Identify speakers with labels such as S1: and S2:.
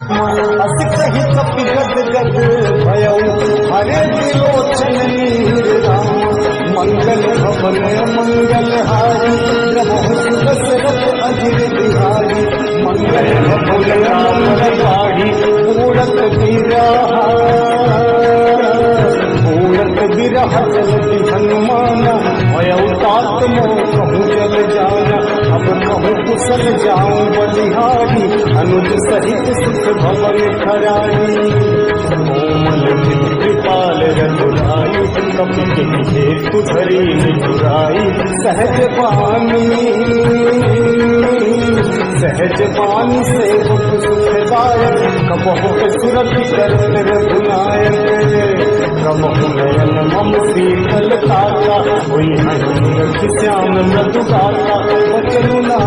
S1: असकहित पिगद गद भयौ हरे त्रिलोचन नीर राम मंगल भवन मंगल हारी प्रभु दशरथ अजिर बिहारी मंगल भवन मंगल हारी पूरत बिरह जलति हनुमाना भयउ तात मोह कहूँ जल जाना अब कहूँ कुशल जाऊं बलिहारी अनुज सहित सुख भवन खरारी कोमल कृपाल रघुराई कपि के हेतु धरी निजुराई सहज पानी से सुखदायक कबहु सुरभि करत रघुनायक प्रभु नयन मम शीतल तारा हुई हनुमत श्याम मृदु गाता वचनु ना